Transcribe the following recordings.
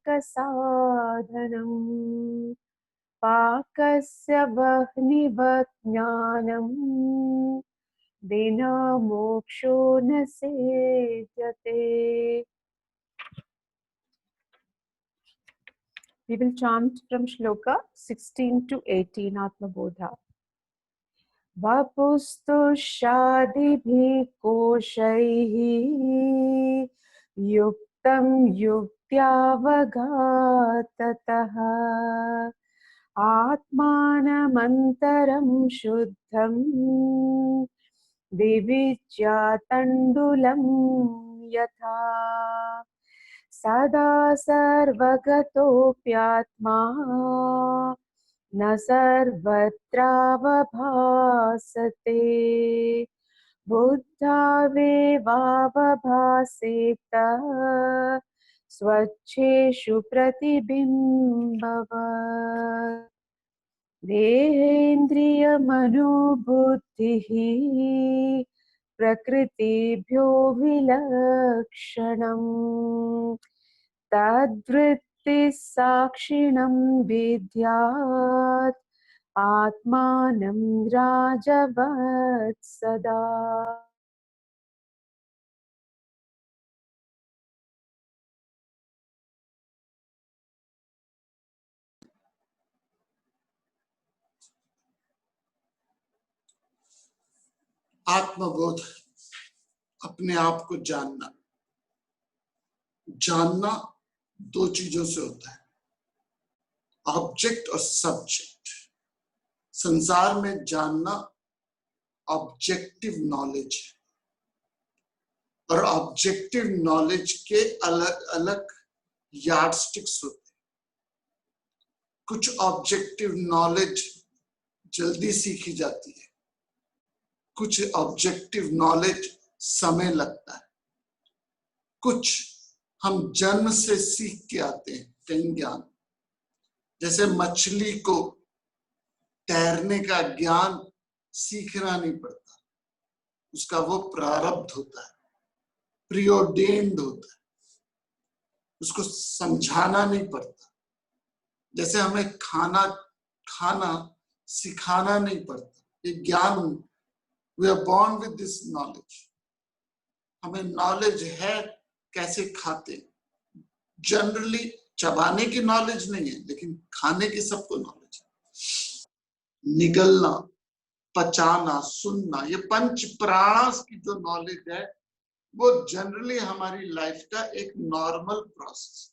साधनम् पाकस्य वह्निवत् ज्ञानम् विना मोक्षो न सेद्यते. We will chant from shloka 16 to 18 Atmabodha. वपुस्तुषादिभिः कोशैः युक्तं युक्त्यावघाततः आत्मानमन्तरं शुद्धं विविच्या तण्डुलं यथा सदा सर्वगतोऽप्यात्मा न सर्वत्रावभासते बुद्धावेवावभासेत स्वच्छेषु प्रतिबिम्बवत्. देहेन्द्रियमनोबुद्धिः प्रकृतिभ्यो विलक्षणम् तद्वृत्तिः साक्षिणं विद्यात् आत्मानं राजवत् सदा. आत्मबोध, अपने आप को जानना. जानना दो चीजों से होता है, ऑब्जेक्ट और सब्जेक्ट. संसार में जानना ऑब्जेक्टिव नॉलेज है और ऑब्जेक्टिव नॉलेज के अलग अलग यार्डस्टिक्स होते हैं. कुछ ऑब्जेक्टिव नॉलेज जल्दी सीखी जाती है, कुछ ऑब्जेक्टिव नॉलेज समय लगता है, कुछ हम जन्म से सीख के आते हैं. कई ज्ञान, जैसे मछली को तैरने का ज्ञान सीखना नहीं पड़ता, उसका वो प्रारब्ध होता है, प्रियोर्डेन्ड होता है, उसको समझाना नहीं पड़ता. जैसे हमें खाना सिखाना नहीं पड़ता, ये ज्ञान, we are born with this knowledge. हमें नॉलेज है कैसे खाते. जनरली चबाने की नॉलेज नहीं है, लेकिन खाने की सबको नॉलेज है. निगलना, पचाना, सुनना, ये पंच प्राणास की जो नॉलेज है वो जनरली हमारी लाइफ का एक नॉर्मल प्रोसेस.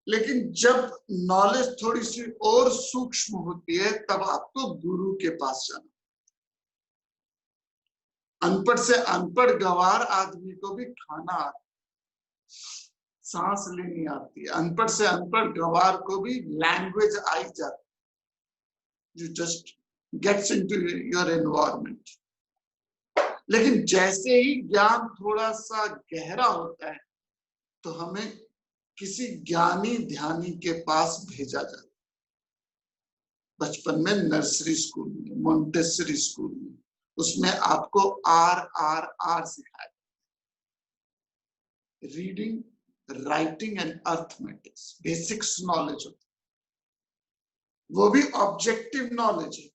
लेकिन जब नॉलेज थोड़ी सी और सूक्ष्म होती है तब आपको गुरु के पास जाना. अनपढ़ से अनपढ़ गंवार आदमी को भी खाना आता, सांस लेनी आती है. अनपढ़ से अनपढ़ गंवार को भी लैंग्वेज आई जाती. You just gets into your environment. लेकिन जैसे ही ज्ञान थोड़ा सा गहरा होता है तो हमें किसी ज्ञानी ध्यानी के पास भेजा जाता है. बचपन में नर्सरी स्कूल में, मोंटेसरी स्कूल में, उसमें आपको आर सिखाया, reading, writing and arithmetics, basics knowledge होती. वो भी ऑब्जेक्टिव नॉलेज है,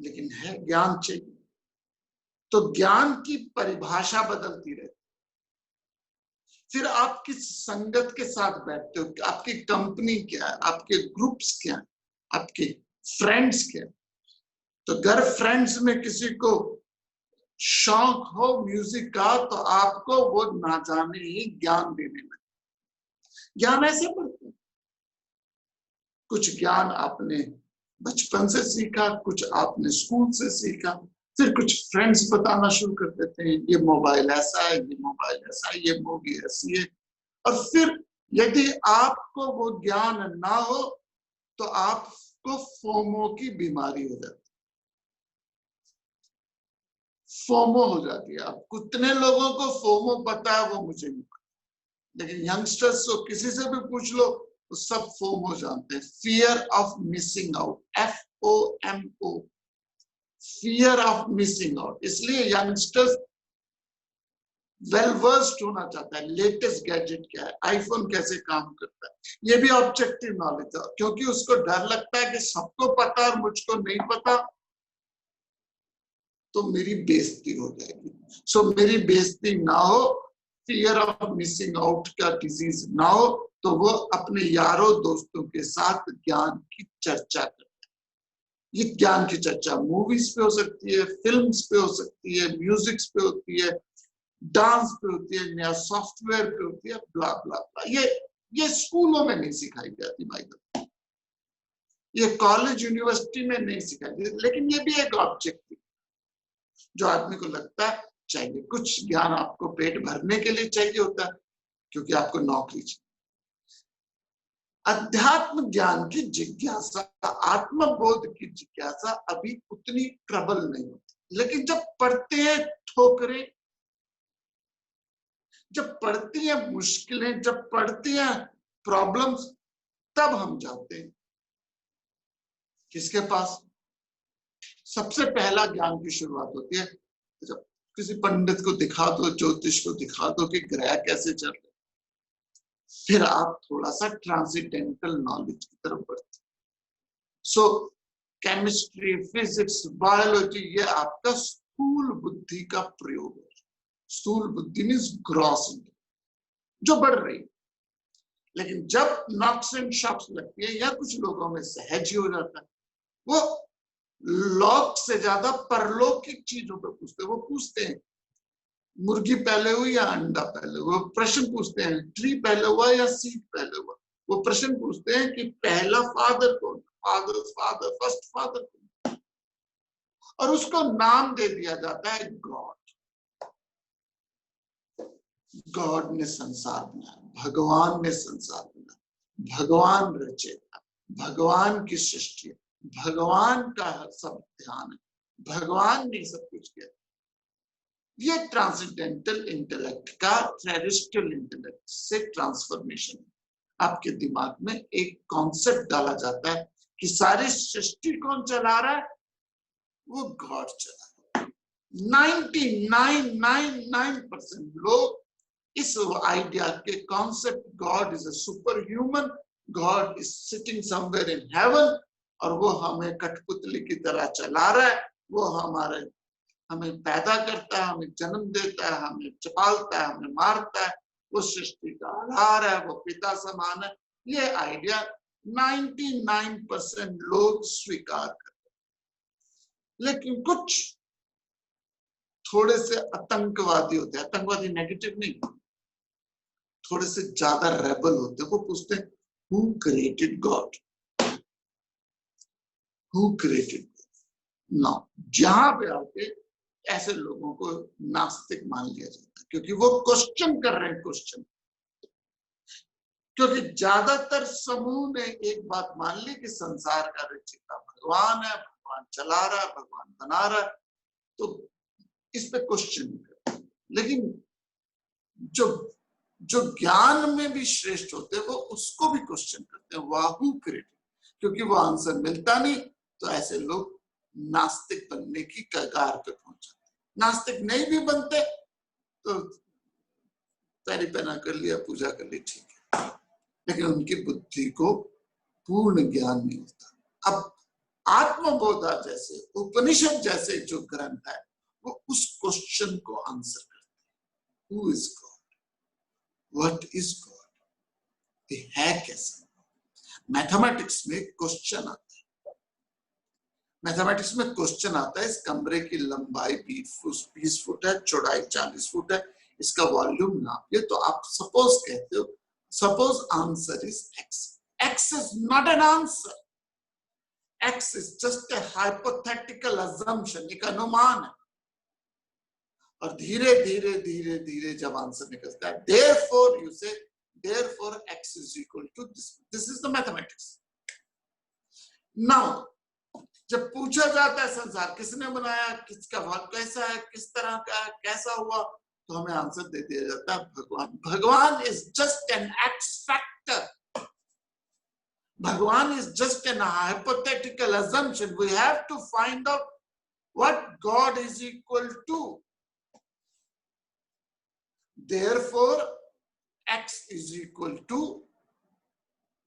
लेकिन है ज्ञान चाहिए. तो ज्ञान की परिभाषा बदलती रहती. फिर आप किस संगत के साथ बैठते हो, आपकी कंपनी क्या है, आपके ग्रुप्स क्या है, आपके फ्रेंड्स क्या है. तो अगर फ्रेंड्स में किसी को शौक हो म्यूजिक का तो आपको वो ना जाने ही ज्ञान देने लगे. ज्ञान ऐसे पड़ते हैं. कुछ ज्ञान आपने बचपन से सीखा, कुछ आपने स्कूल से सीखा, फिर कुछ फ्रेंड्स बताना शुरू कर देते हैं, ये मोबाइल ऐसा है, ये मोबाइल ऐसा है, ये मूवी ऐसी है. और फिर यदि आपको वो ज्ञान ना हो तो आपको फोमो की बीमारी हो जाती है. फोमो हो जाती है. अब कितने लोगों को फोमो पता है वो मुझे नहीं पता, लेकिन यंगस्टर्स को किसी से भी पूछ लो तो सब फोमो जानते हैं. Fear of missing out, FOMO, fear of missing out. इसलिए यंगस्टर्स वेल वर्स्ड होना चाहता है, लेटेस्ट गैजेट क्या है, आईफोन कैसे काम करता है, ये भी ऑब्जेक्टिव नॉलेज है। क्योंकि उसको डर लगता है कि सबको पता और मुझको नहीं पता तो मेरी बेइज्जती हो जाएगी। सो मेरी बेइज्जती ना हो, फियर ऑफ मिसिंग आउट का डिजीज ना हो, तो वो अपने यारों दोस्तों के साथ ज्ञान की चर्चा करता है। ये ज्ञान की चर्चा मूवीज पे हो सकती है, फिल्म्स पे हो सकती है, म्यूजिक्स पे होती है, डांस पे होती है, नया सॉफ्टवेयर पे होती है, ब्ला ब्ला ब्ला। ये स्कूलों में नहीं सिखाई जाती भाई, ये कॉलेज यूनिवर्सिटी में नहीं सिखाई जाती, लेकिन ये भी एक ऑब्जेक्टिव जो आदमी को लगता है चाहिए। कुछ ज्ञान आपको पेट भरने के लिए चाहिए होता है, क्योंकि आपको नौकरी चाहिए। अध्यात्म ज्ञान की जिज्ञासा, आत्मबोध की जिज्ञासा अभी उतनी प्रबल नहीं होती, लेकिन जब पढ़ते हैं ठोकरें, जब पढ़ती हैं मुश्किलें, जब पढ़ती हैं प्रॉब्लम्स, तब हम जाते हैं किसके पास? सबसे पहला ज्ञान की शुरुआत होती है जब किसी पंडित को दिखा दो, ज्योतिष को दिखा दो कि ग्रह कैसे चल रहे, फिर आप थोड़ा सा ट्रांसेंडेंटल नॉलेज की तरफ बढ़ते। सो केमिस्ट्री, फिजिक्स, बायोलॉजी, ये आपका स्थूल बुद्धि का प्रयोग है। स्थूल बुद्धि मीन्स ग्रॉस जो बढ़ रही। लेकिन जब नॉक्स एंड शॉक्स लगती है, या कुछ लोगों में सहज ही हो जाता है, वो लौक से ज्यादा परलौकिक चीजों पे पूछते हैं। वो पूछते हैं मुर्गी पहले हुई या अंडा पहले हुआ, प्रश्न पूछते हैं ट्री पहले हुआ या सीड पहले हुआ, वो प्रश्न पूछते हैं कि पहला फादर कौन, फादर फादर फर्स्ट फादर कौन, और उसको नाम दे दिया जाता है गॉड। गॉड ने संसार बनाया, भगवान ने संसार बनाया, भगवान रचेता, भगवान की सृष्टि, भगवान का सब ध्यान है, भगवान ने सब कुछ किया। ये ट्रांसेंडेंटल इंटेलेक्ट का टेरेस्ट्रियल इंटेलेक्ट से ट्रांसफॉर्मेशन। आपके दिमाग में एक कॉन्सेप्ट डाला जाता है कि सारी सृष्टि कौन चला रहा है? वो गॉड चला रहा है। 99.99% लोग इस आइडिया के concept God is a super human, God is sitting somewhere in heaven, और वो हमें कठपुतली की तरह चला रहा है, वो हमें पैदा करता है, हमें जन्म देता है, हमें चपालता है, हमें मारता है, वो सृष्टि का आधार है, वो पिता समान है। ये आइडिया 99% लोग स्वीकार करते हैं। लेकिन कुछ थोड़े से आतंकवादी होते हैं, आतंकवादी नेगेटिव नहीं, थोड़े से ज्यादा रेबल होते हैं। वो पूछते हैं who created God, who created God. Now जहां पे आके ऐसे लोगों को नास्तिक मान लिया जाता है, क्योंकि वो क्वेश्चन कर रहे हैं क्वेश्चन। क्योंकि ज्यादातर समूह ने एक बात मान ली कि संसार का रचयिता भगवान है, भगवान चला रहा है, भगवान बना रहा है, तो इस पे क्वेश्चन नहीं करते। लेकिन जो ज्ञान में भी श्रेष्ठ होते हैं, वो उसको भी क्वेश्चन करते हैं, वाहू क्रिएटिव, क्योंकि वो आंसर मिलता नहीं, तो ऐसे लोग नास्तिक बनने की कगार पे पहुंच जाते। नास्तिक नहीं भी बनते तो पैरी पहना कर लिया, पूजा कर ली, ठीक है, लेकिन उनकी बुद्धि को पूर्ण ज्ञान नहीं होता। अब आत्मबोधा जैसे, उपनिषद जैसे जो ग्रंथ है, वो उस क्वेश्चन को आंसर करते हैं, who is God, what is God, ये है कैसा। मैथमेटिक्स में क्वेश्चन आता है, मैथमेटिक्स में क्वेश्चन आता है, इस कमरे की लंबाई 20 फुट है, चौड़ाई 40 फुट है, इसका वॉल्यूम नापिए, तो आप सपोज कहते हो, suppose answer is x. X is not an answer, x is just a hypothetical assumption, एक अनुमान है। और धीरे धीरे धीरे धीरे जब आंसर निकलता है, therefore you say therefore x is equal to this is the mathematics. Now जब पूछा जाता है संसार किसने बनाया, किसका भाव कैसा है, किस तरह का है, कैसा हुआ, तो हमें आंसर दे दिया जाता है भगवान। Bhagwan is just an X factor, Bhagwan is just an hypothetical assumption. We have to find out what God is equal to. therefore x is equal to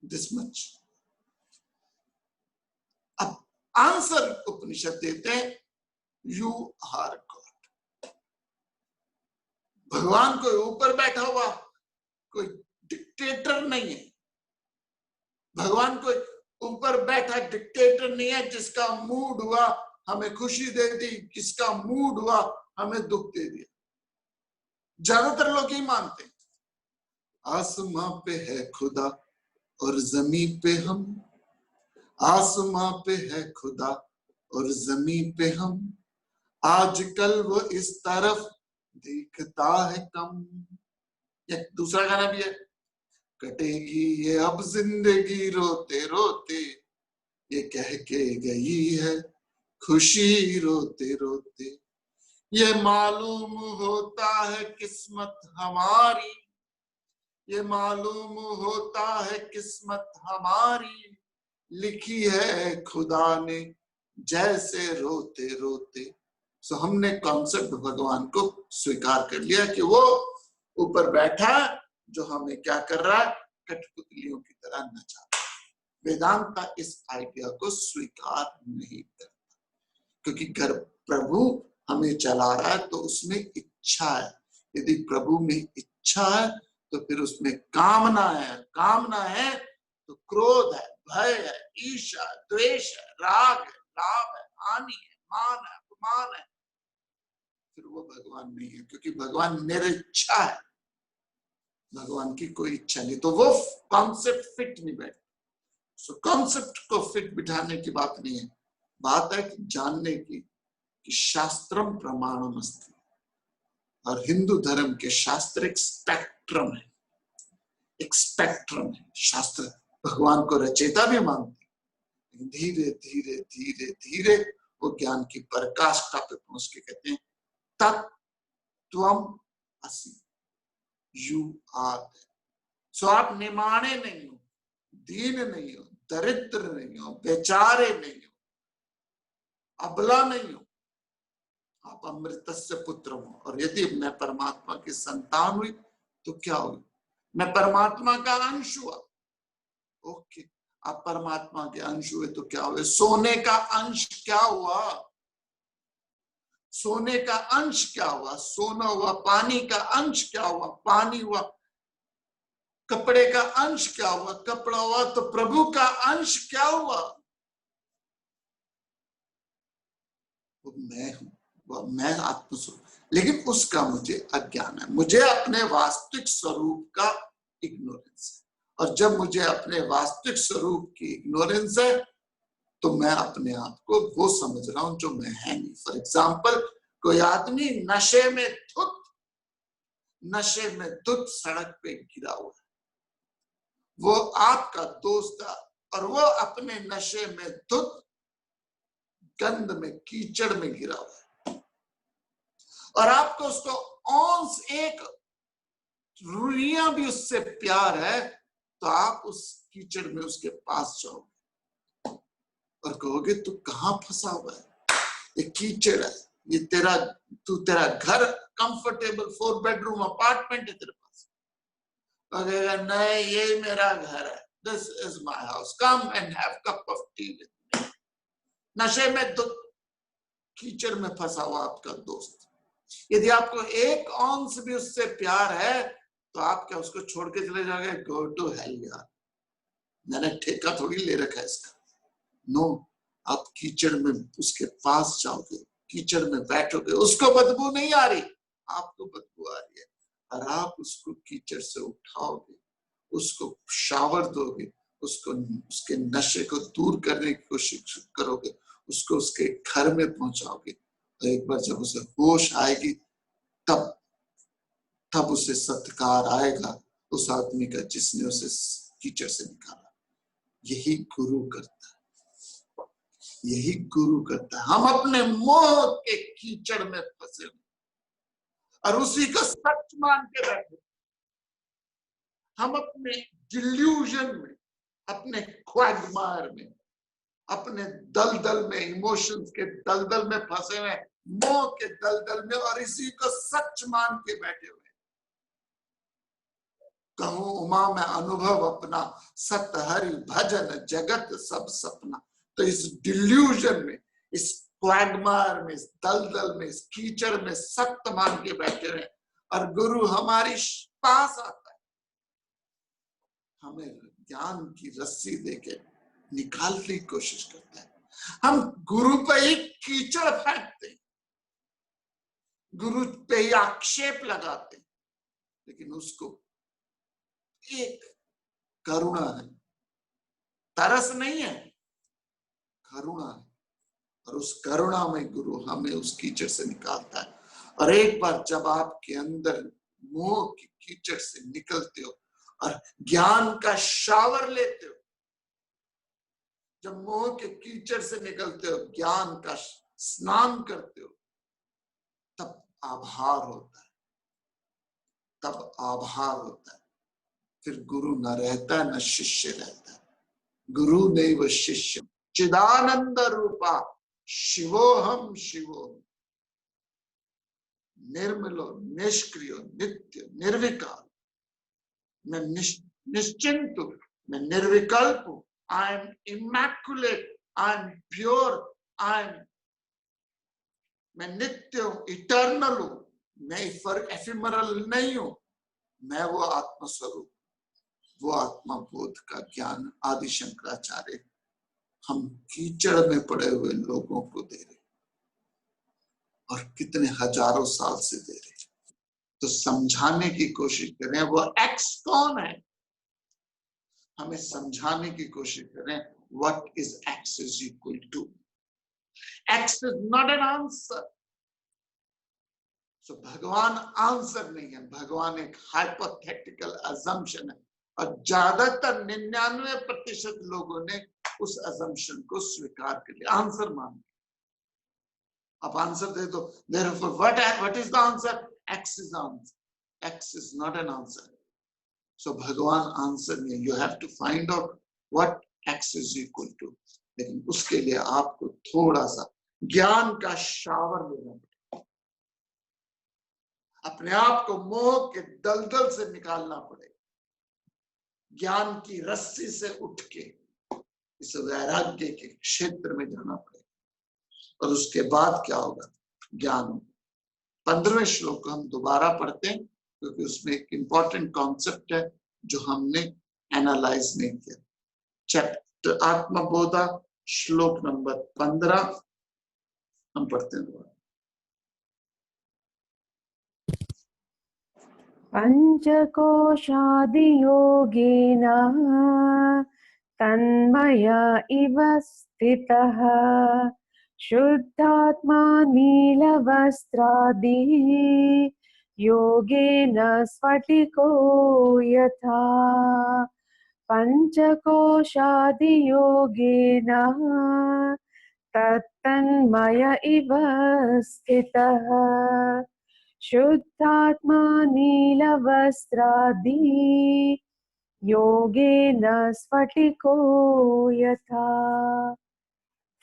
this much. अब आंसर उपनिषद देते हैं यू आर गॉड। भगवान कोई ऊपर बैठा हुआ कोई dictator नहीं है। भगवान कोई ऊपर बैठा डिक्टेटर नहीं है जिसका मूड हुआ हमें खुशी दे दी, किसका मूड हुआ हमें दुख दे दिया। ज्यादातर लोग ही मानते हैं आसमां पे है खुदा और जमीन पे हम, आसमां पे है खुदा और जमीन पे हम, आजकल वो इस तरफ दिखता है कम। एक दूसरा गाना भी है, कटेगी ये अब जिंदगी रोते रोते, ये कह के गई है खुशी रोते रोते, ये मालूम होता है किस्मत हमारी, ये मालूम होता है किस्मत हमारी, लिखी है खुदा ने जैसे रोते रोते। सो हमने कॉन्सेप्ट भगवान को स्वीकार कर लिया कि वो ऊपर बैठा जो हमें क्या कर रहा है, कठपुतलियों की तरह नचा। वेदांता इस आइडिया को स्वीकार नहीं करता क्योंकि अगर प्रभु हमें चला रहा है तो उसमें इच्छा है। यदि प्रभु में इच्छा है तो फिर उसमें कामना है, कामना है तो क्रोध है, भय है, ईर्ष्या, द्वेष है, राग है, लाभ है, हानि है, मान है, अपमान है, फिर वो भगवान नहीं है क्योंकि भगवान निरिच्छा है। भगवान की कोई इच्छा नहीं तो वो कॉन्सेप्ट फिट नहीं बैठता। सो कॉन्सेप्ट को फिट बिठाने की बात नहीं है, बात है कि जानने की कि शास्त्रम प्रमाणम अस्ति। और हिंदू धर्म के शास्त्र एक स्पेक्ट्रम है, एक स्पेक्ट्रम है। शास्त्र भगवान को रचयिता भी मानते हैं, धीरे धीरे धीरे धीरे वो ज्ञान की पराकाष्ठा पे पहुंच के कहते हैं तत्त्वम असि, यू आर। सो आप निमाणे नहीं हो, दीन नहीं हो, दरिद्र नहीं हो, बेचारे नहीं हो, अबला नहीं हो, आप अमृतस्य पुत्र हो। और यदि मैं परमात्मा की संतान हुई तो क्या हुई, मैं परमात्मा का अंश हुआ। ओके, आप परमात्मा के अंश हुए तो क्या हुए, सोने का अंश क्या हुआ, सोने का अंश क्या हुआ, सोना हुआ। पानी का अंश क्या हुआ, पानी हुआ। कपड़े का अंश क्या हुआ, कपड़ा हुआ। तो प्रभु का अंश क्या हुआ, वो मैं हूं, वो मैं आत्मस्वरूप। लेकिन उसका मुझे अज्ञान है, मुझे अपने वास्तविक स्वरूप का इग्नोरेंस है। और जब मुझे अपने वास्तविक स्वरूप की इग्नोरेंस है तो मैं अपने आप को वो समझ रहा हूं जो मैं है नहीं। फॉर एग्जाम्पल, कोई आदमी नशे में धुत सड़क पे गिरा हुआ है, वो आपका दोस्त है और वो अपने नशे में धुत गंद में कीचड़ में गिरा हुआ है और आपको उसको औंस एक रुइया भी उससे प्यार है तो आप उस कीचड़ में उसके पास जाओगे और कहोगे तू कहां फंसा हुआ है, ये कीचड़ है, ये तेरा घर कंफर्टेबल 4 बेडरूम अपार्टमेंट है तेरे पास। कहेगा नहीं ये मेरा घर है, this is my house, come and have cup of T with me. नशे में तो कीचड़ में फंसा हुआ आपका दोस्त, यदि आपको एक औंस भी उससे प्यार है तो आप क्या उसको छोड़ के चले जाओगे, गो टू हेल यार, मैंने ठेका थोड़ी ले रखा है इसका। नो, आप कीचड़ में उसके पास जाओगे, कीचड़ में बैठोगे, उसको बदबू नहीं आ रही, आपको बदबू आ रही है और आप उसको कीचड़ से उठाओगे, उसको शावर दोगे, उसको उसके नशे को दूर करने की कोशिश करोगे, उसको उसके घर में पहुंचाओगे। और एक बार जब उसे होश आएगी तब उसे सत्कार आएगा उस आदमी का जिसने उसे कीचड़ से निकाला। यही गुरु करता है, यही गुरु करता है। हम अपने मोह के कीचड़ में फंसे और उसी को सच मान के बैठे। हम अपने डिल्यूजन में, अपने क्वैगमायर में, अपने दलदल में, इमोशंस के दलदल में फंसे हुए, मोह के दलदल में, और इसी को सच मान के बैठे हुए। कहूं उमा में अनुभव अपना, सत हरि भजन जगत सब सपना। तो इस डिल्यूजन में, इस क्वैगमायर में, इस दलदल में, इस कीचड़ में सत्य मान के बैठे हैं और गुरु हमारी पास आता है, हमें ज्ञान की रस्सी देके निकालने की कोशिश करता है। हम गुरु पे ही कीचड़ फेंकते हैं, गुरु पे ही आक्षेप लगाते हैं, लेकिन उसको एक करुणा है, तरस नहीं है, करुणा है। और उस करुणा में गुरु हमें उस कीचड़ से निकालता है। और एक बार जब आपके अंदर मोह की कीचड़ से निकलते हो और ज्ञान का शावर लेते हो, जब मोह के कीचड़ से निकलते हो, ज्ञान का स्नान करते हो, तब आभार होता है, तब आभार होता है। फिर गुरु न रहता है, न शिष्य रहता है। गुरु नैव शिष्य चिदानंद रूपा शिवोहम शिवोहम, निर्मलो निष्क्रियो नित्य निर्विकार। मैं निश्चिंत हूं, मैं निर्विकल्प हूं। I am immaculate, I am pure, मैं नित्य हूं, इटर्नल हूं, मैं एफिमरल नहीं हूं, मैं वो आत्मस्वरूप, वो आत्मा बोध का ज्ञान आदि शंकराचार्य हम कीचड़ में पड़े हुए लोगों को दे रहे, और कितने हजारों साल से दे रहे। तो समझाने की कोशिश करें वो एक्स कौन है, हमें समझाने की कोशिश करें what is X is equal to. X is not an answer. So भगवान आंसर नहीं है, भगवान एक हाइपोथेटिकल अजम्पशन है। और ज्यादातर 99% लोगों ने उस अजम्पशन को स्वीकार कर लिया, आंसर मान लिया। आप आंसर दे दो, therefore what is the answer? X is the answer. X is not an answer. So भगवान आंसर नहीं, you have to find out what X is equal to. लेकिन उसके लिए आपको थोड़ा सा ज्ञान का शावर लेना पड़ेगा, अपने आप को मोह के दलदल से निकालना पड़ेगा, ज्ञान की रस्सी से उठ के इस वैराग्य के क्षेत्र में जाना पड़ेगा। और उसके बाद क्या होगा? ज्ञान होगा। 15वें श्लोक को हम दोबारा पढ़ते हैं, क्योंकि उसमें एक इंपॉर्टेंट कॉन्सेप्ट है जो हमने एनालाइज नहीं किया। चैप्टर आत्मबोधा श्लोक नंबर 15 हम पढ़ते हैं दोबारा। पंचकोशादियोगेन तन्मय इव स्थितः शुद्धात्मा नीलवस्त्रादि योगेन स्फटिको यथा। पंचकोशादियोगेन तन्मय इव स्थितः शुद्धात्मा नीलवस्त्रादि योगेन स्फटिको यथा.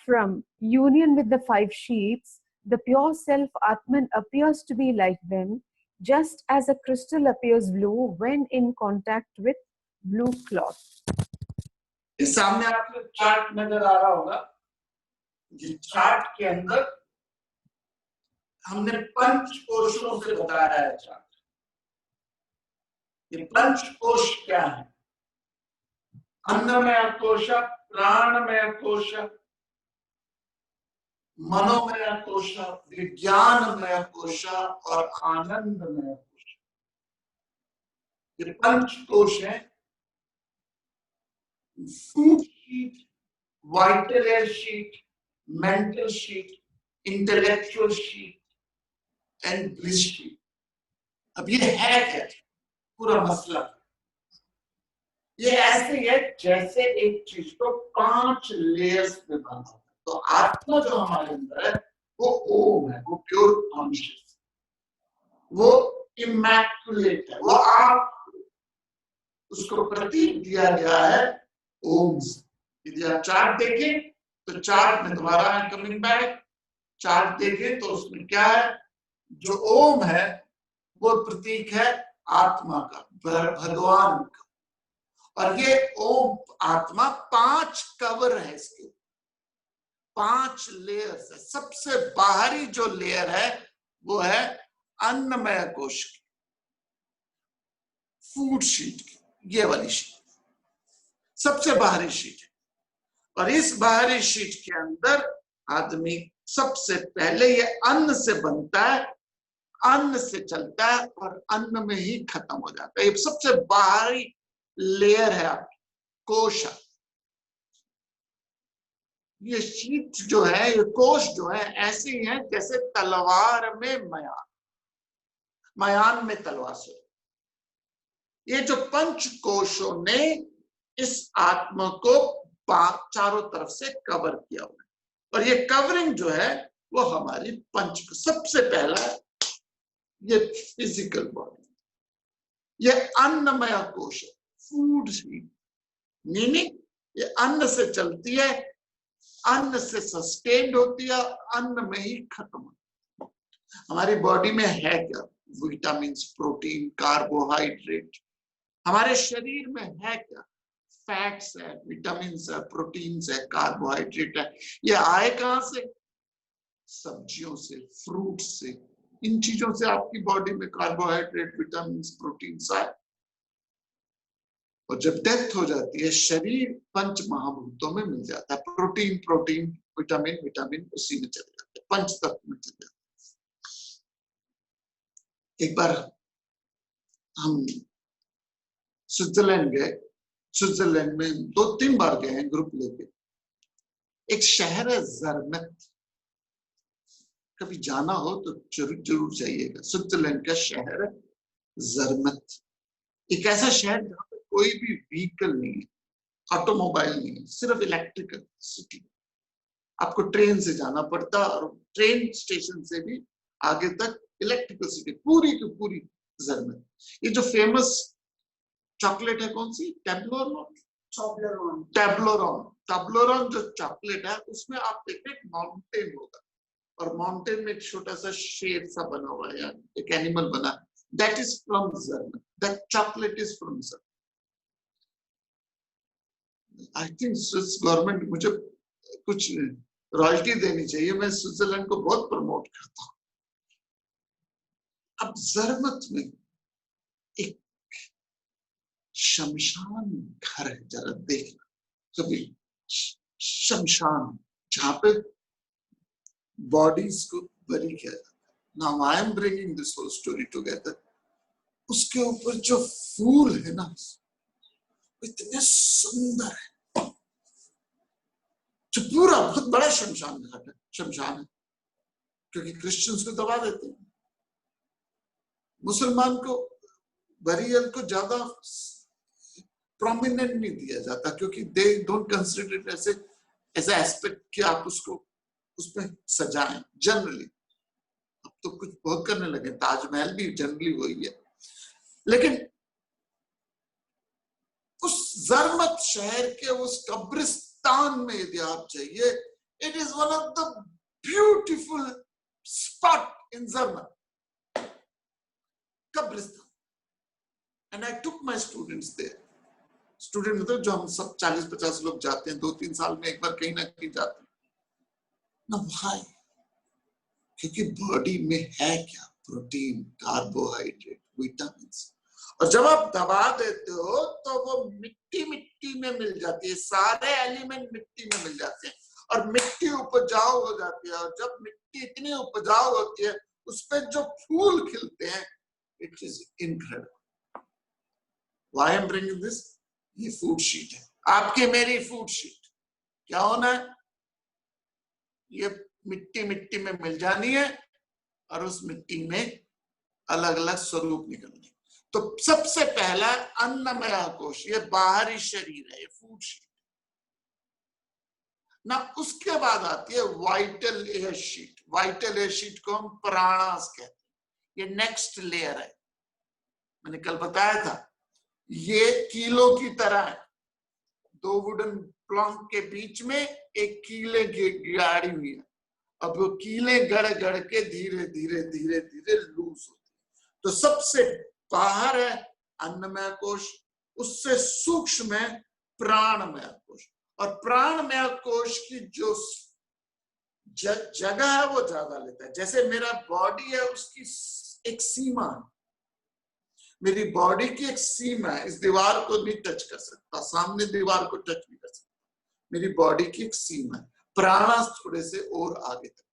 From union with the five sheets, the pure self Atman appears to be like them, just as a crystal appears blue when in contact with blue cloth. इस सामने आपको चार्ट नजर आ रहा होगा। ये चार्ट के अंदर हमने पंच कोशों से बताया है चार्ट। ये पंच कोश क्या है? अन्नमय कोश, प्राणमय कोश, मनोमय कोश, विज्ञानमय कोश और आनंदमय कोश। ये पंच कोश है। Food sheet, vital air sheet, mental sheet, intellectual sheet and bliss sheet. अब ये है क्या? पूरा मसला ये ऐसे है जैसे एक चीज को 5 लेयर्स में बांधा। तो आत्मा जो हमारे अंदर है वो ओम है, वो प्योर कॉन्शियस, वो इमैक्युलेट है, वो आप उसको प्रतीक दिया गया है ओम। यदि आप चार्ट देखें तो चार्ट में दोबारा कमिंग बैक, चार्ट देखें तो उसमें क्या है? जो ओम है वो प्रतीक है आत्मा का, भगवान का। और ये ओम आत्मा 5 कवर है, इसके 5 लेयर्स है। सबसे बाहरी जो लेयर है वो है अन्नमय कोश की, फूड शीट की, ये वाली शीट सबसे बाहरी शीट है। और इस बाहरी शीट के अंदर आदमी सबसे पहले ये अन्न से बनता है, अन्न से चलता है और अन्न में ही खत्म हो जाता है। ये सबसे बाहरी लेयर है आपकी कोश। ये शीट जो है, ये कोश जो है ऐसे ही है जैसे तलवार में मयान, मयान में तलवार से। ये जो पंच कोशों ने इस आत्मा को चारों तरफ से कवर किया हुआ है। और ये कवरिंग जो है वो हमारी पंच, सबसे पहला ये फिजिकल बॉडी, ये अन्नमय कोश है, फूड शीट, मीनिंग ये अन्न से चलती है, अन्न से सस्टेन्ड होती है, अन्न में ही खत्म होती है। हमारी बॉडी में है क्या? Vitamin, protein, carbohydrate. हमारे शरीर में है क्या? फैट्स है, विटामिन है, प्रोटीन है, कार्बोहाइड्रेट है। ये आए कहां से? सब्जियों से, फ्रूट से, इन चीजों से आपकी बॉडी में कार्बोहाइड्रेट, विटामिन, प्रोटीन आए। और जब डेथ हो जाती है, शरीर पंच महाभूतों में मिल जाता है। प्रोटीन प्रोटीन, विटामिन विटामिन उसी में चले जाते हैं, पंच तत्व में चले जाते हैं। एक बार हम स्विट्जरलैंड गए, स्विट्जरलैंड में 2-3 बार गए हैं ग्रुप लेके। एक शहर है जर्मत, कभी जाना हो तो जरूर जाइएगा। स्विट्जरलैंड का शहर है जर्मत। एक ऐसा शहर जहाँ पे कोई भी व्हीकल नहीं है, ऑटोमोबाइल नहीं है, सिर्फ इलेक्ट्रिकल सिटी। आपको ट्रेन से जाना पड़ता और ट्रेन स्टेशन से भी आगे तक इलेक्ट्रिकल सिटी, पूरी की पूरी जर्मन। ये जो फेमस चॉकलेट है कौन सी? टेब्लोरॉन। टेब्लोरॉन जो चॉकलेट है उसमें आप देखते एक माउंटेन होगा और माउंटेन में एक छोटा सा शेर सा बना हुआ है, एक एनिमल बना। That is from German, that chocolate is from German. I think Swiss government मुझे कुछ रॉयल्टी देनी चाहिए, मैं स्विट्जरलैंड को बहुत प्रमोट करता हूं। अब जर्मत में एक शमशान घर है, जरा देखना कभी। शमशान जहां पे बॉडीज को बरी किया जाता है। Now I am bringing this whole story together. उसके ऊपर जो फूल है ना, इतने सुंदर है। जो पूरा बहुत बड़ा शमशान घाट है, शमशान है, क्योंकि क्रिश्चियंस को दबा देते हैं। मुसलमान को बरियल को ज्यादा प्रोमिनेंट नहीं दिया जाता, क्योंकि दे डोंट कंसिडर इट ऐसे एस्पेक्ट कि आप उसको उसमें सजाएं। जनरली अब तो कुछ बहुत करने लगे, ताजमहल भी जनरली वही है। लेकिन उस जर्मत शहर के उस कब्रिस्तान में यदि आप जाइए, it is one of the beautiful spot in German, kabristan. And I took my students there. Student मतलब जो हम सब 40-50 लोग जाते हैं, 2-3 साल में एक बार कहीं ना कहीं जाते हैं ना भाई, क्योंकि बॉडी में है क्या? Protein, carbohydrate, vitamin. और जब आप दबा देते हो तो वो मिट्टी मिट्टी में मिल जाती है, सारे एलिमेंट मिट्टी में मिल जाते हैं और मिट्टी उपजाऊ हो जाती है। और जब मिट्टी इतनी उपजाऊ होती है, उस पर जो फूल खिलते हैं, it is incredible. Why I am bringing this? ये फूड शीट है, आपकी मेरी फूड शीट। क्या होना है? ये मिट्टी मिट्टी में मिल जानी है और उस मिट्टी में अलग अलग स्वरूप निकलने। तो सबसे पहला अन्नमय कोश, ये बाहरी शरीर है, ये फूड शीट ना। उसके बाद आती है vital air sheet. Vital air sheet को हम प्राणास कहते हैं। ये नेक्स्ट लेयर है, मैंने कल बताया था। ये कीलों की तरह है, 2 वुडन प्लॉन्क के बीच में एक कीले गाड़ी हुई है। अब वो कीले गड़ गड़ के धीरे धीरे धीरे धीरे लूज होती है। तो सबसे बाहर है अन्नमय कोश, उससे सूक्ष्म है प्राणमय कोश, और प्राणमय कोश की जो जगह है वो ज्यादा लेता है। जैसे मेरा बॉडी है उसकी एक सीमा है, मेरी बॉडी की एक सीमा है, इस दीवार को नहीं टच कर सकता, सामने दीवार को टच नहीं कर सकता, मेरी बॉडी की एक सीमा है। प्राणा थोड़े से और आगे तक,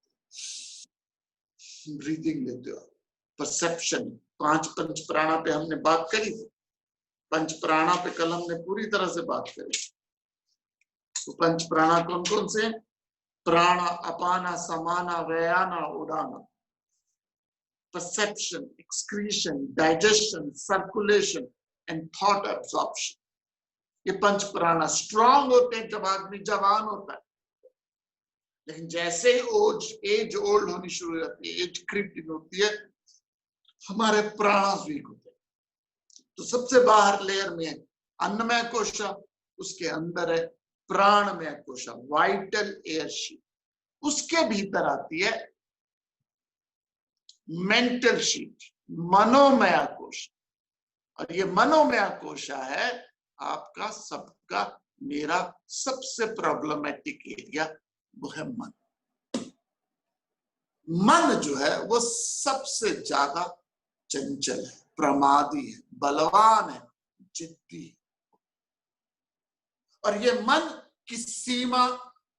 ब्रीदिंग लेते हो, परसेप्शन, पांच पंच प्राणा पे हमने बात करी थी, पंच प्राणा पे कल हमने पूरी तरह से बात करी। तो पंच प्राणा कौन कौन से? प्राणा, अपाना, समाना, व्यायाना, उडाना। Perception, excretion, digestion, circulation and thought absorption, ये पंच प्राणा स्ट्रांग होते हैं जब आदमी जवान होता है, लेकिन जैसे ही एज ओल्ड होनी शुरू हो जाती है, एज क्रीपिंग होती है, हमारे प्राण वीक होते हैं। तो सबसे बाहर लेयर में है अन्नमय कोशा, उसके अंदर है प्राणमय कोशा, वाइटल एयर शीट, उसके भीतर आती है मेंटल शीट, मनोमय कोश, और ये मनोमय कोशा है आपका, सबका, मेरा सबसे प्रॉब्लमेटिक एरिया, वो है मन। मन जो है वो सबसे ज्यादा चंचल है, प्रमादी है, बलवान है, जिद्दी है, और ये मन की सीमा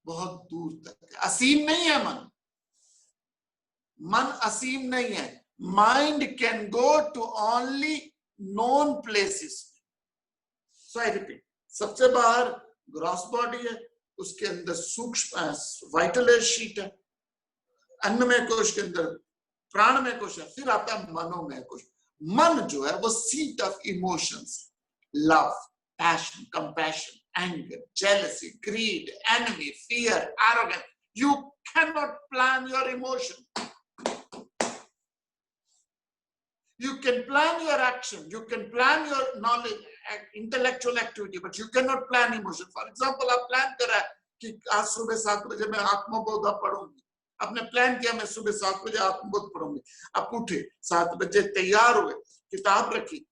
बहुत दूर तक है, असीम नहीं है मन, मन असीम नहीं है। Mind can go to only known places. So I repeat, सबसे बाहर ग्रॉस बॉडी है, उसके अंदर सूक्ष्म वाइटल एयर शीट है, अन्नमय कोश के अंदर प्राणमय कोश है, फिर आता है मनोमय कोश। मन जो है वो seat of emotions, love, passion, compassion, anger, jealousy, greed, envy, fear, arrogance. You cannot plan your emotion. You can plan your action, you can plan your knowledge, intellectual activity, but you cannot plan emotion. For example, आप plan कर रहा है कि आज सुबह 7 बजे मैं आत्मबोध पढ़ूंगी, आपने प्लान किया मैं सुबह 7 बजे आत्मबोध पढ़ूंगी, आप उठे 7 बजे, तैयार हुए, किताब रखी,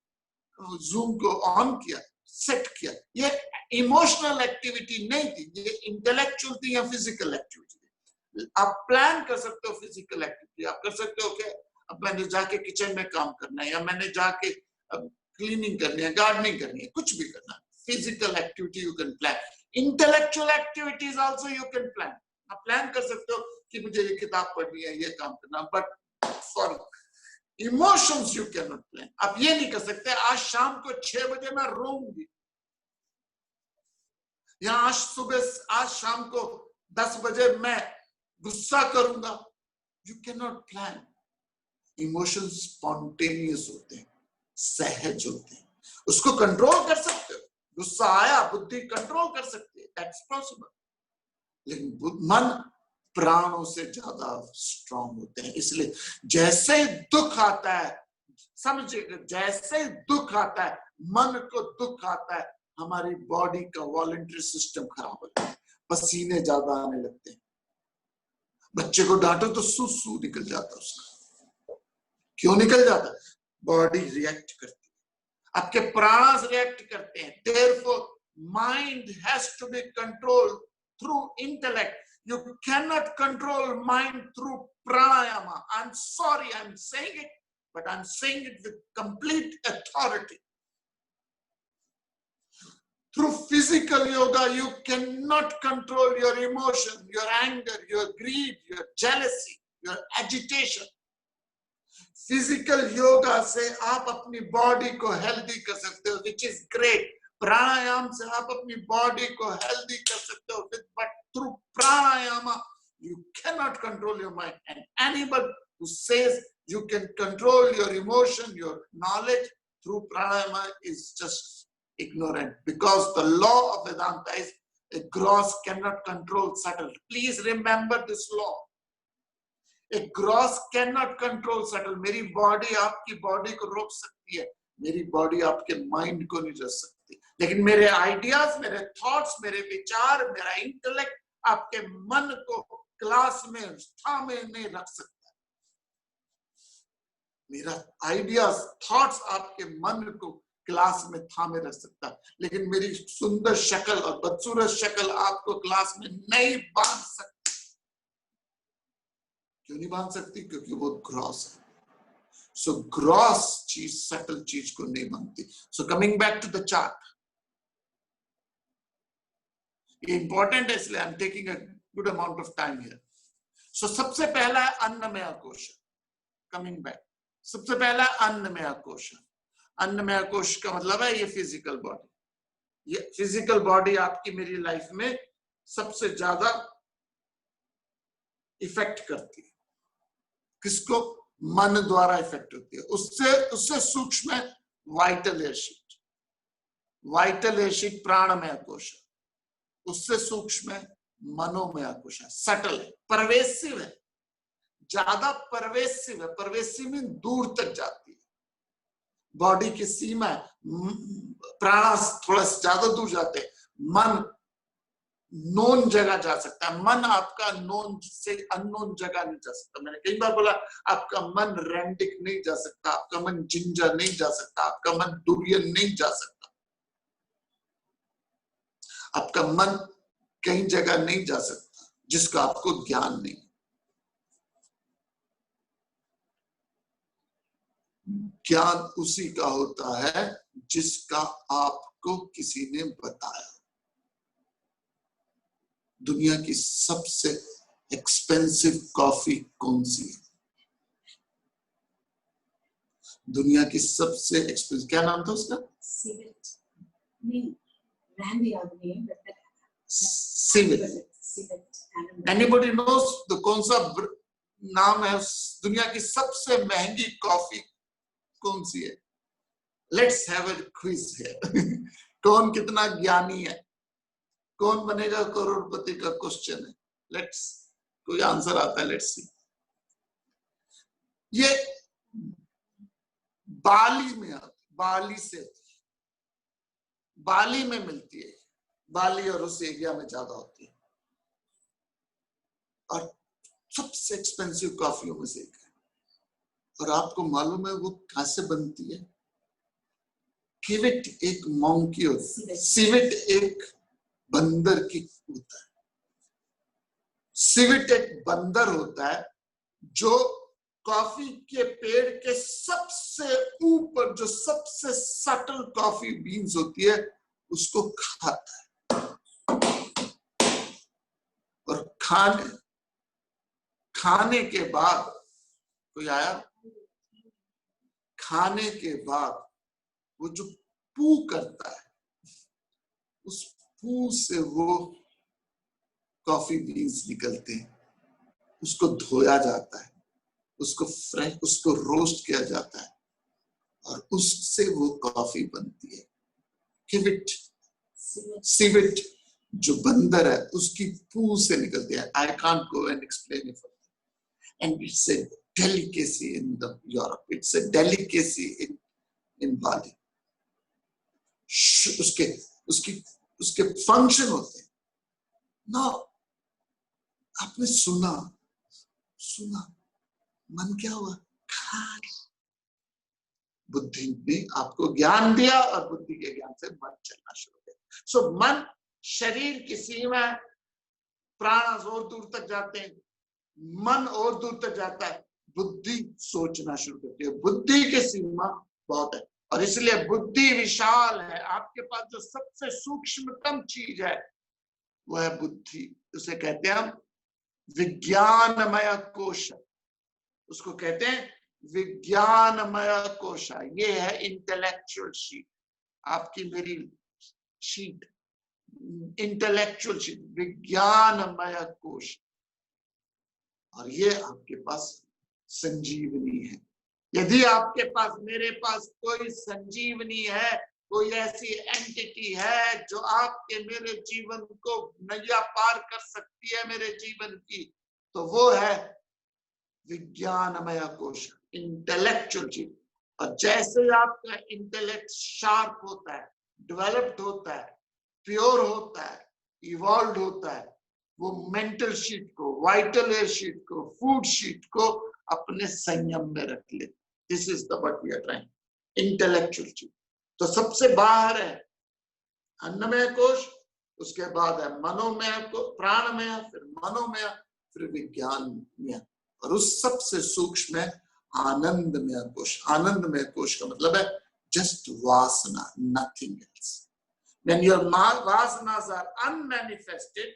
जूम को ऑन किया, सेट किया, ये इमोशनल एक्टिविटी नहीं थी, ये इंटेलेक्चुअल थी या फिजिकल एक्टिविटी थी। आप प्लान कर सकते हो फिजिकल एक्टिविटी, आप कर सकते हो कि अब मैंने जाके किचन में काम करना है, या मैंने जाके क्लीनिंग करनी है, गार्डनिंग करनी है, कुछ भी करना है, physical activity you can plan. Intellectual activities also you can plan, आप प्लान कर सकते हो कि मुझे ये किताब पढ़नी है, ये काम करना, but for emotions you can not plan. आप ये नहीं कर सकते आज शाम को 6 बजे मैं रोऊंगी, या आज शाम को 10 बजे मैं गुस्सा करूंगा। You can not plan. Emotions spontaneous होते हैं, सहज होते हैं, उसको कंट्रोल कर सकते हो, गुस्सा आया बुद्धि कंट्रोल कर सकती है, दैट्स पॉसिबल, लेकिन मन प्राणों से ज्यादा स्ट्रांग होते हैं। इसलिए जैसे ही दुख आता है, समझिए, जैसे ही दुख आता है, मन को दुख आता है, हमारी बॉडी का वॉलंटरी सिस्टम खराब हो जाता है, पसीने ज्यादा आने लगते हैं, बच्चे को डांटो तो सू निकल जाता है उसका। क्यों निकल जाता है? बॉडी रिएक्ट करती है, आपके प्राण रिएक्ट करते हैं। Therefore, mind has to be controlled through intellect. You cannot control mind through pranayama. I'm sorry, I'm saying it, but I'm saying it with complete authority. Through physical yoga, you cannot control your emotion, your anger, your greed, your jealousy, your agitation. Physical yoga से आप अपनी body को healthy कर सकते हो, which is great. प्राणायाम से आप अपनी बॉडी को हेल्दी कर सकते हो, but through pranayama you cannot control your mind. And anybody who says you can control your emotion, your knowledge through pranayama is just ignorant, because the law of Vedanta is a gross cannot control subtle. Please remember this law. A gross cannot control subtle. मेरी body आपकी body को रोक सकती है, मेरी body आपके mind को नहीं रोक सकती, लेकिन मेरे आइडियाज, मेरे थॉट्स, मेरे विचार, मेरा इंटेलेक्ट आपके मन को क्लास में थामे नहीं रख सकता। मेरा आइडियाज, थॉट्स आपके मन को क्लास में थामे रख सकता है, लेकिन मेरी सुंदर शक्ल और बदसूरत शक्ल आपको क्लास में नहीं बांध सकती। क्यों नहीं बांध सकती? क्योंकि वो ग्रॉस है। सो ग्रॉस चीज सटल चीज को नहीं बांधती। So coming back to the chart, ये इंपॉर्टेंट है, इसलिए I am taking a good amount of time here. So सबसे पहला है अन्नमय कोश। कमिंग बैक, सबसे पहला अन्नमय कोश। अन्नमय कोश का मतलब है ये फिजिकल बॉडी। ये फिजिकल बॉडी आपकी मेरी लाइफ में सबसे ज्यादा इफेक्ट करती है। किसको? मन द्वारा इफेक्ट होती है। उससे सूक्ष्म है vital air sheet. Vital air sheet प्राणमय कोश है, उससे सूक्ष्म है मनोमय कोश है। सटल है, परवेसिव है, ज्यादा परवेसिव है। परवेसिव में दूर तक जाती है। बॉडी की सीमा, प्राण थोड़ा ज्यादा दूर जाते हैं। मन नोन जगह जा सकता है। मन आपका नोन से अननोन जगह नहीं जा सकता। मैंने कई बार बोला आपका मन रैंडिक नहीं जा सकता, आपका मन जिंजर नहीं जा सकता, आपका मन डुरियन नहीं जा सकता, आपका मन कहीं जगह नहीं जा सकता जिसका आपको ज्ञान नहीं। ज्ञान उसी का होता है जिसका आपको किसी ने बताया। दुनिया की सबसे एक्सपेंसिव कॉफी कौन सी है? दुनिया की सबसे एक्सपेंसिव, क्या नाम था उसका? सिविट। नहीं, रैंडी आदमी है। सिविट। एनीबॉडी नोस द कौन सा नाम है दुनिया की सबसे महंगी कॉफी कौन सी है? Let's have a quiz here. कौन कितना ज्ञानी है? कौन बनेगा करोड़पति का क्वेश्चन है। लेट्स, कोई आंसर आता है? Let's see. ये बाली में आती, बाली से, बाली में मिलती है। बाली और उस एरिया में ज्यादा होती है और सबसे एक्सपेंसिव कॉफियों में से एक है। और आपको मालूम है वो कहां से बनती है? किविट एक मॉन्की होती है, सिविट एक बंदर की होता है। सिविट एक बंदर होता है जो कॉफी के पेड़ के सबसे ऊपर जो सबसे सटल कॉफी बीन्स होती है उसको खाता है। और खाने के बाद, कोई आया? खाने के बाद वो जो पू करता है, उस पू से वो कॉफी बीन्स निकलते हैं। उसको धोया जाता है, उसको फ्रेश, उसको रोस्ट किया जाता है और उससे वो कॉफी बनती है। किविट, सिविट जो बंदर है उसकी पू से निकलती है। I can't go and explain it and it's a delicacy in the Europe, it's a delicacy in Bali. उसके उसकी उसके फंक्शन होते हैं ना। आपने सुना मन क्या हुआ? खा। बुद्धि ने आपको ज्ञान दिया और बुद्धि के ज्ञान से मन चलना शुरू किया। सो मन शरीर की सीमा, प्राण और दूर तक जाते हैं, मन और दूर तक जाता है, बुद्धि सोचना शुरू करती है। बुद्धि की सीमा बहुत है और इसलिए बुद्धि विशाल है। आपके पास जो सबसे सूक्ष्मतम चीज है वो है बुद्धि। उसे कहते हैं हम विज्ञानमय कोश, उसको कहते हैं विज्ञानमय कोश। ये है इंटेलेक्चुअल शीट, आपकी मेरी शीट, इंटेलेक्चुअल शीट, विज्ञानमय कोश। और ये आपके पास संजीवनी है। यदि आपके पास, मेरे पास कोई संजीवनी है, कोई ऐसी एंटिटी है जो आपके मेरे जीवन को नैया पार कर सकती है मेरे जीवन की, तो वो है विज्ञानमय कोश, इंटेलेक्चुअल चीज। और जैसे आपका इंटेलेक्ट शार्प होता है, डेवलप्ड होता है, प्योर होता है, इवॉल्व होता है, वो मेंटल शीट को, वाइटल एयर शीट को, फूड शीट को अपने संयम में रख ले। This is the what we are trying, intellectual चीज। तो सबसे बाहर है अन्नमय कोश, उसके बाद है मनोमय को, प्राणमय, फिर मनोमय, फिर विज्ञानमय, और उस सबसे सूक्ष्म है आनंदमय कोश। आनंदमय कोश का मतलब है just vasana, nothing else. When your vasanas are unmanifested,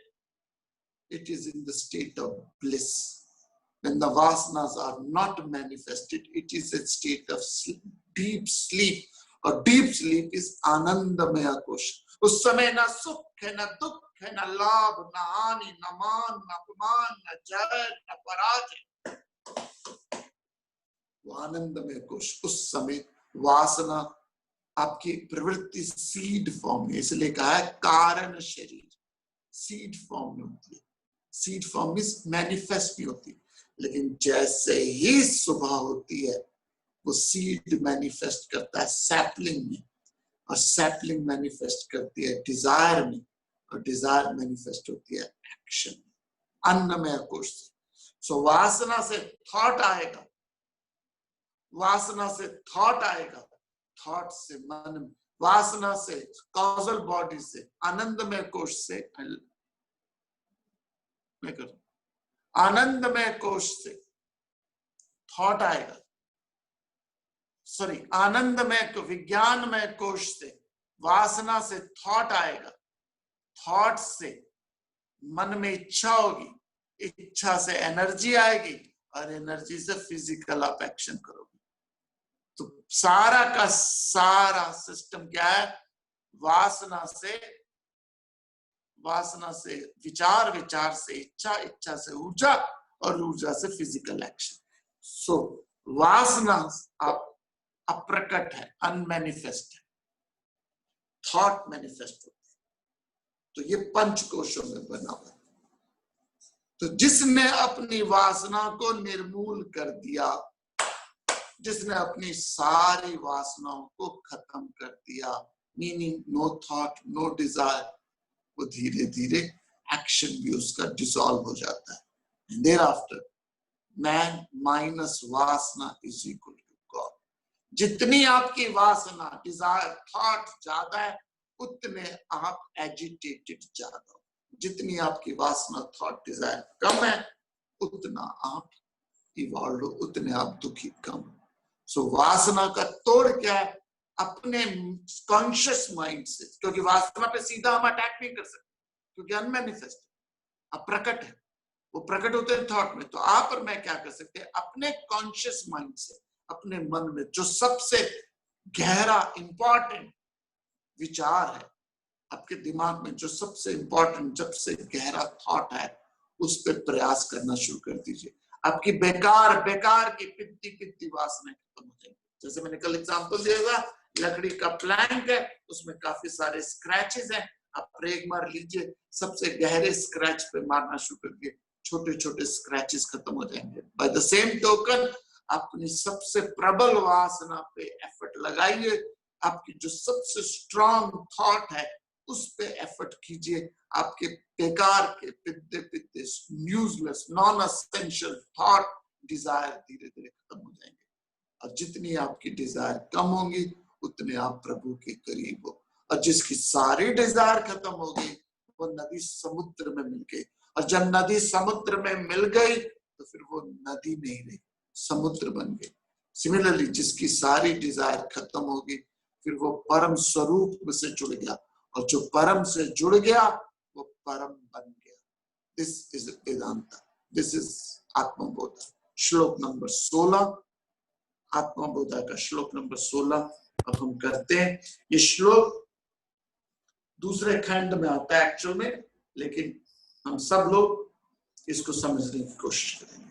it is in the state of bliss. When the vasanas are not manifested, it is a state of sleep, deep sleep. Or deep sleep is anandamaya kosha. उस समय ना सुख है, ना दुख है, ना लाभ, ना हानि, ना मान, ना अपमान, ना जय, ना पराजय। वो आनंदमय कोश। उस समय वासना आपकी प्रवृत्ति सीड फॉर्म में, इसलिए कहा है कारण शरीर, सीड फॉर्म में होती है। सीड फॉर्म में मैनिफेस्ट नहीं होती, लेकिन जैसे ही सुबह होती है वो सीड मैनिफेस्ट करता है सैपलिंग में, और सैपलिंग मैनिफेस्ट करती है डिजायर में, और डिजायर मैनिफेस्ट होती है एक्शन में, अन्नमय कोश से। सो वासना से थॉट आएगा, वासना से थॉट आएगा, थॉट से मन, वासना से कॉजल बॉडी से, आनंदमय कोश से, मैं कर आनंदमय कोश से थॉट आएगा, सॉरी आनंदमय को विज्ञानमय कोश से वासना से थॉट आएगा, थॉट से मन में इच्छा होगी, इच्छा से एनर्जी आएगी, और एनर्जी से फिजिकल आप एक्शन करोगे। तो सारा का सारा सिस्टम क्या है? वासना से विचार, विचार से इच्छा, इच्छा से ऊर्जा, और ऊर्जा से फिजिकल एक्शन। सो वासना आप अप्रकट है, अनमैनिफेस्ट है, थॉट मैनिफेस्ट होती है। तो ये पंच कोशों में बना हुआ है। तो जिसने अपनी वासना को निर्मूल कर दिया, जिसने अपनी सारी वासनाओं को खत्म कर दिया, meaning no thought, no desire, वो धीरे धीरे एक्शन भी उसका डिसॉल्व हो जाता है। देयर आफ्टर मैन माइनस वासना इज इक्वल टू गॉड। जितनी आपकी वासना, डिजायर, थॉट ज्यादा है, उतने आप एजिटेटेड ज्यादा हो। जितनी आपकी वासना, थॉट, डिजायर कम है, उतना आप इवॉल्व हो, उतने आप दुखी कम हो। सो वासना का तोड़ क्या है? अपने कॉन्शियस माइंड से, क्योंकि वासना पे सीधा हम अटैक नहीं कर सकते, क्योंकि अनमैनिफेस्ट, अप्रकट है, वो प्रकट होते हैं थॉट में। तो आप और मैं क्या कर सकते हैं? अपने कॉन्शियस माइंड से, अपने मन में जो सबसे गहरा इंपॉर्टेंट विचार है, आपके दिमाग में जो सबसे इंपॉर्टेंट, सबसे गहरा थॉट है, उस पर प्रयास करना शुरू कर दीजिए। आपकी बेकार बेकार की पित्ती वासनाएं खत्म हो जाएंगी। जैसे मैंने कल एग्जांपल दिया था, लकड़ी का प्लैंक है, उसमें काफी सारे स्क्रैचेस हैं, आप एक मार लीजिए, सबसे गहरे स्क्रैच पे मारना शुरू करिए, छोटे छोटे स्क्रैचेस खत्म हो जाएंगे। बाय द सेम टोकन अपनी सबसे प्रबल वासना पे एफर्ट लगाइए, आपकी जो सबसे स्ट्रॉन्ग थॉट है उस पे एफर्ट कीजिए। आपके बेकार के पिद्दे न्यूजलेस, नॉन एसेंशियल थॉट, डिजायर धीरे धीरे खत्म हो जाएंगे। और जितनी आपकी डिजायर कम होंगी, उतने आप प्रभु के करीब हो। और जिसकी सारी डिजायर खत्म हो गई, वो नदी समुद्र में मिल गई। और जब नदी समुद्र में मिल गई, तो फिर वो नदी नहीं रही, समुद्र बन गई। सिमिलरली जिसकी सारी डिजायर खत्म होगी, फिर वो परम स्वरूप से जुड़ गया, और जो परम से जुड़ गया वो परम बन गया। This is Vedanta, this is आत्मबोध। श्लोक नंबर 16, आत्मबोधा का श्लोक नंबर 16 अब हम करते हैं। ये श्लोक दूसरे खंड में आता है एक्चुअल में, लेकिन हम सब लोग इसको समझने की कोशिश करेंगे।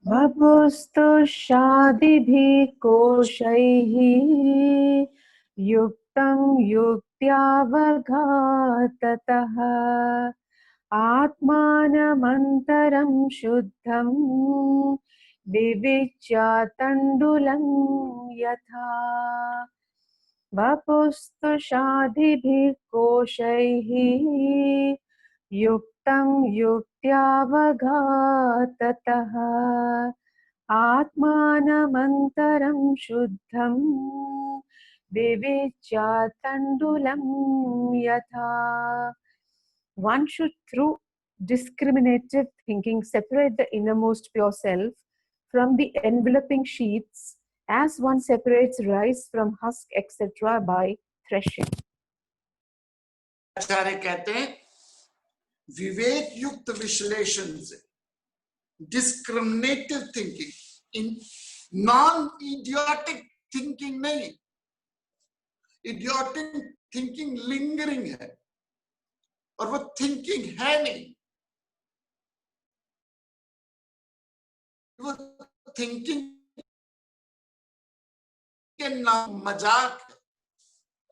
बभुस्तु शादिभिः कोशैः युक्तं युक्त्यावघाततः आत्मानमन्तरं शुद्धं विविच्यातण्डुलं यथा। बभुस्तु शादिभिः कोशैः युक्तं युक्त्यावघाततः आत्मानमन्तरं शुद्धं विवेच्यातण्डुलं यथा. One should, through discriminative thinking, separate the innermost pure self from the enveloping sheaths, as one separates rice from husk, etc. by threshing. आचार्य कहते हैं विवेक युक्त विश्लेषण से, discriminative thinking, in non idiotic thinking नहीं. इडियोटिक थिंकिंग लिंगरिंग है और वो thinking है नहीं, वो थिंकिंग के नाम मजाक है.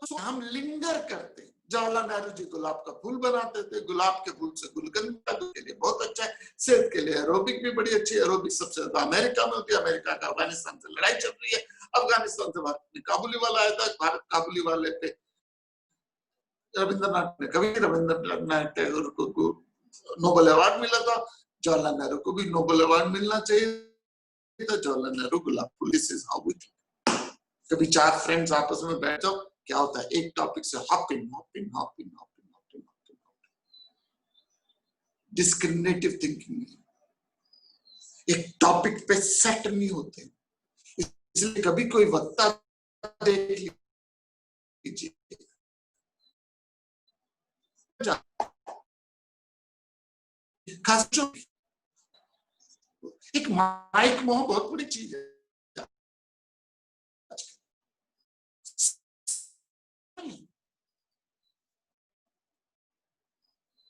तो हम लिंगर करते हैं. जवाहरलाल नेहरू जी गुलाब का फूल बनाते थे. गुलाब के फूल से गुलकंद के लिए बहुत अच्छा है, सेहत के लिए एरोबिक भी बड़ी अच्छी है. एरोबिक सबसे ज्यादा अमेरिका में होती है. अमेरिका का अफगानिस्तान से लड़ाई चल रही है. अफगानिस्तान से भारत में काबुली वाला आया था. भारत काबुली वाले पे रविंद्रनाथ ने, कवि रविंद्रनाथ टैगोर को नोबेल अवार्ड मिला था. जवाहरलाल नेहरू को भी नोबेल अवार्ड मिलना चाहिए था. जवाहरलाल नेहरू गुलाब फूल. This is how we think. कभी चार फ्रेंड्स आपस में बैठ जाओ, क्या होता है, एक टॉपिक से hopping hopping hopping hopping hopping hopping. Discriminative thinking नहीं, एक टॉपिक पे सेट नहीं होते. इसलिए कभी कोई वक्ता देख लीजिए, एक माइक मोह बहुत बड़ी चीज है.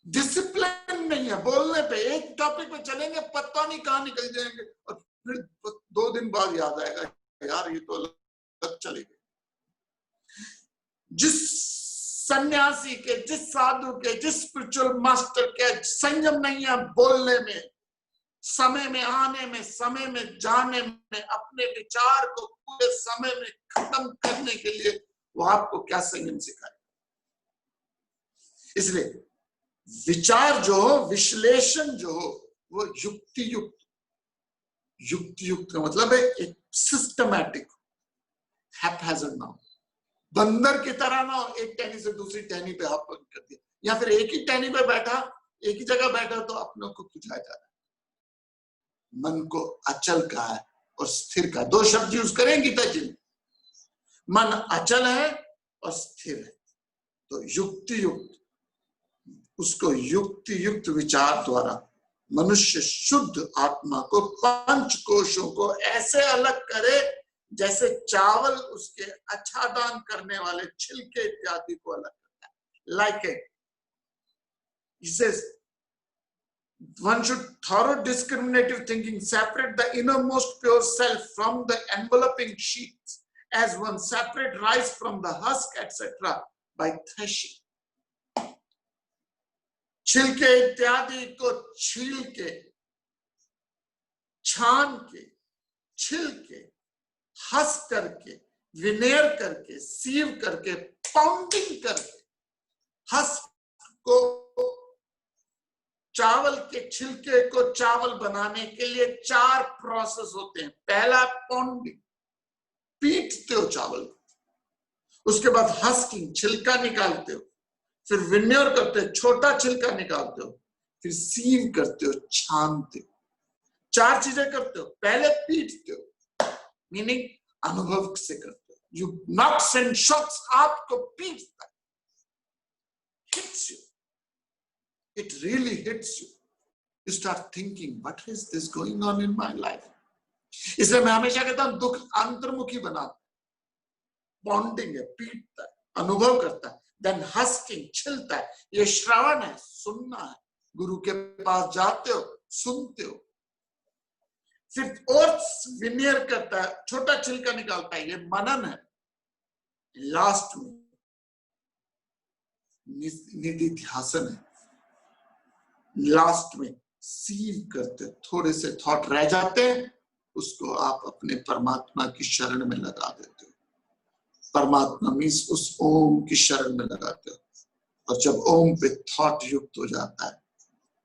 डिसिप्लिन नहीं है बोलने पे. एक टॉपिक पे चलेंगे, पता नहीं कहां निकल जाएंगे और फिर 2 दिन बाद याद आएगा यार ये तो अलग चले गए. जिस सन्यासी के, जिस साधु के, जिस स्पिरिचुअल मास्टर के संयम नहीं है बोलने में, समय में आने में, समय में जाने में, अपने विचार को पूरे समय में खत्म करने के लिए, वो आपको क्या संयम सिखाए. इसलिए विचार जो हो, विश्लेषण जो हो, वो युक्ति युक्त. युक्ति युक्त का मतलब है एक सिस्टमैटिक, हैपहैज़र्ड ना हो. बंदर की तरह ना हो, एक टहनी से दूसरी टहनी पे हॉप कर दिया, या फिर एक ही टहनी पे बैठा, एक ही जगह बैठा तो अपने को खिंचाया जा रहा है. मन को अचल का है और स्थिर का. 2 शब्द यूज करें गीता जी में. मन अचल है और स्थिर है. तो युक्ति युक्त, उसको युक्ति युक्त विचार द्वारा मनुष्य शुद्ध आत्मा को, 5 कोशों को ऐसे अलग करे जैसे चावल उसके आच्छादन करने वाले छिलके इत्यादि को अलग करता है. Like it, he says one should thorough discriminative thinking separate the innermost pure self from the enveloping sheaths as one separate rice from the husk etc. by threshing. छिलके इत्यादि को छील के, छान के, छिल के, हस करके, विनेर करके, सीव करके, पाउंडिंग करके, हस को, चावल के छिलके को चावल बनाने के लिए 4 प्रोसेस होते हैं. पहला पाउंडिंग, पीटते हो चावल को. उसके बाद हस्किंग, छिलका निकालते हो. फिर विन्योर करते हो, छोटा छिलका निकालते हो. फिर सीव करते हो, छानते हो. 4 चीजें करते हो. पहले पीटते हो, मीनिंग अनुभव से करते हो. यू नॉक्स एंड शॉक्स, आपको पीटता है. Hits you, it really hits you. You start thinking what is this going on in my life. इसलिए मैं हमेशा कहता हूं दुख अंतर्मुखी बनाता है. बॉन्डिंग है, पीटता है, अनुभव करता है. देन हस्किंग, छिलता है. ये श्रवण है, सुनना है. गुरु के पास जाते हो, सुनते हो. फिर और विनियर करता है, छोटा छिलका निकालता है. ये मनन है. लास्ट में निधिध्यासन है. लास्ट में सीव करते, थोड़े से थॉट रह जाते हैं, उसको आप अपने परमात्मा की शरण में लगा देते हो. परमात्मा मीन्स उस ओम की शरण में लगाते हो. और जब ओम पे थॉट युक्त हो जाता है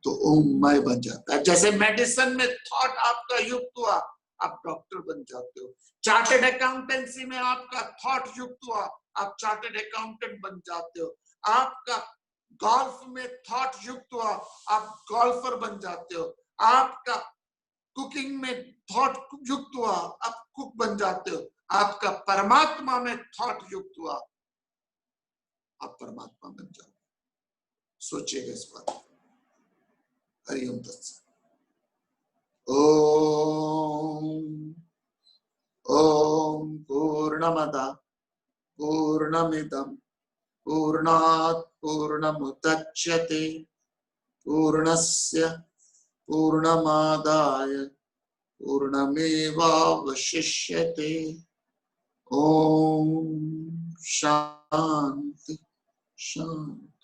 तो ओममय बन जाता है. जैसे मेडिसिन में थॉट आपका युक्त हुआ, आप डॉक्टर बन जाते हो। चार्टर्ड अकाउंटेंसी में आपका थॉट युक्त हुआ, आप चार्टर्ड अकाउंटेंट बन जाते हो। आपका गोल्फ में थॉट युक्त हुआ, आप गोल्फर बन जाते हो। आपका कुकिंग में थॉट युक्त हुआ, आप कुक बन जाते हो। आपका परमात्मा में थॉट युक्त हुआ, आप परमात्मा बन जाओ। सोचिएगा इस बात। हरिओम तत्सत। ओम पूर्णमदा पूर्णमिदं पूर्णात् पूर्णमुदच्यते पूर्णस्य पूर्णमादाय पूर्णमेवावशिष्यते। ओम शांति शांति।